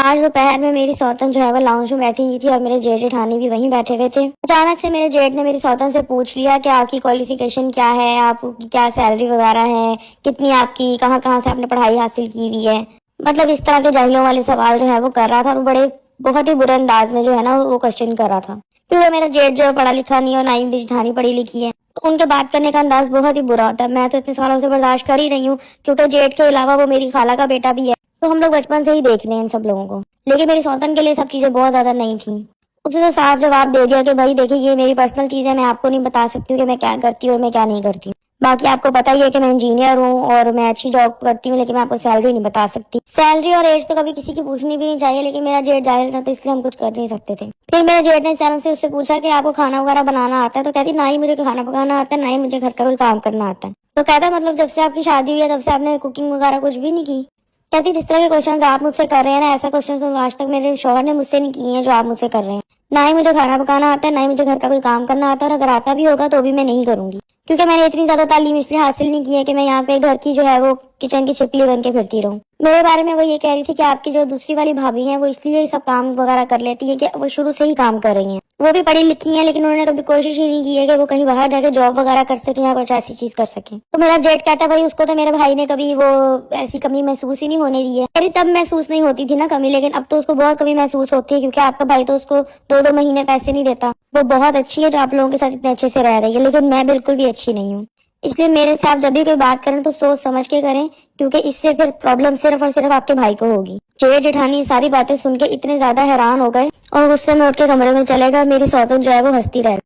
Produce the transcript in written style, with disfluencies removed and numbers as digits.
आज दोपहर में मेरी सौतन जो है वो लाउंज में बैठी हुई थी और मेरे जेठ जेठानी भी वहीं बैठे हुए थे। अचानक से मेरे जेठ ने मेरी सौतन से पूछ लिया कि आपकी क्वालिफिकेशन क्या है, आपकी क्या सैलरी वगैरह है, कितनी आपकी, कहाँ कहाँ से आपने पढ़ाई हासिल की हुई है। मतलब इस तरह के जाहिलों वाले सवाल जो है वो कर रहा था और बड़े बहुत ही बुरे अंदाज में जो है ना वो क्वेश्चन कर रहा था। क्योंकि मेरा जेठ जो है पढ़ा लिखा नहीं और ना ही मेरी जेठानी पढ़ी लिखी है, तो उनके बात करने का अंदाज बहुत ही बुरा होता है। मैं तो इतने सालों से बर्दाश्त कर ही रही हूँ, क्योंकि जेठ के अलावा वो मेरी खाला का बेटा भी है, तो हम लोग बचपन से ही देख रहे हैं इन सब लोगों को। लेकिन मेरी सौतन के लिए सब चीजें बहुत ज्यादा नई थी। उसने तो साफ जवाब दे दिया कि भाई देखिए, ये मेरी पर्सनल चीज है, मैं आपको नहीं बता सकती हूँ कि मैं क्या करती हूँ और मैं क्या नहीं करती। बाकी आपको पता ही है कि मैं इंजीनियर हूँ और मैं अच्छी जॉब करती हूँ, लेकिन मैं आपको सैलरी नहीं बता सकती। सैलरी और एज तो कभी किसी की पूछनी भी नहीं चाहिए, लेकिन मेरा जेठ जाहिल था तो इसलिए हम कुछ कर नहीं सकते थे। फिर मेरे जेठ ने अचानक से उससे पूछा कि आपको खाना वगैरह बनाना आता है? तो कहती ना ही मुझे खाना पकाना आता है, ना ही मुझे घर का कोई काम करना आता है। तो कहता मतलब जब से आपकी शादी हुई है तब से आपने कुकिंग वगैरह कुछ भी नहीं की? कहती जिस तरह के क्वेश्चन आप मुझसे कर रहे हैं ना, ऐसा क्वेश्चन तो आज तक मेरे शौहर ने मुझसे नहीं किए हैं जो आप मुझसे कर रहे हैं। ना ही मुझे खाना पकाना आता है, ना ही मुझे घर का कोई काम करना आता है, और अगर आता भी होगा तो भी मैं नहीं करूंगी, क्योंकि मैंने इतनी ज्यादा तालीम इसलिए हासिल नहीं की है कि मैं यहाँ पे घर की जो है वो किचन की छिपली बन के फिरती रहूं। मेरे बारे में वो ये कह रही थी कि आपकी जो दूसरी वाली भाभी है वो इसलिए ये सब काम वगैरह कर लेती है कि वो शुरू से ही काम कर रही है। वो भी पढ़ी लिखी है, लेकिन उन्होंने कभी कोशिश ही नहीं की है कि वो कहीं बाहर जाके जॉब वगैरह कर सके या कुछ ऐसी चीज कर सके। तो मेरा जेठ कहता है भाई उसको तो मेरे भाई ने कभी वो ऐसी कमी महसूस ही नहीं होने दी है। मेरी तब महसूस नहीं होती थी ना कमी, लेकिन अब तो उसको बहुत कमी महसूस होती है, क्योंकि आपका भाई तो उसको 2-2 महीने पैसे नहीं देता। वो बहुत अच्छी है जो आप लोगों के साथ इतने अच्छे से रह रही है, लेकिन मैं बिल्कुल भी अच्छी नहीं हूँ। इसलिए मेरे से आप जब भी कोई बात करें तो सोच समझ के करें, क्योंकि इससे फिर प्रॉब्लम सिर्फ और सिर्फ आपके भाई को होगी। जेठ जेठानी सारी बातें सुन के इतने ज्यादा हैरान हो गए और गुस्से में उठ के कमरे में चले गए। मेरी सौतन जो है वो हंसती रह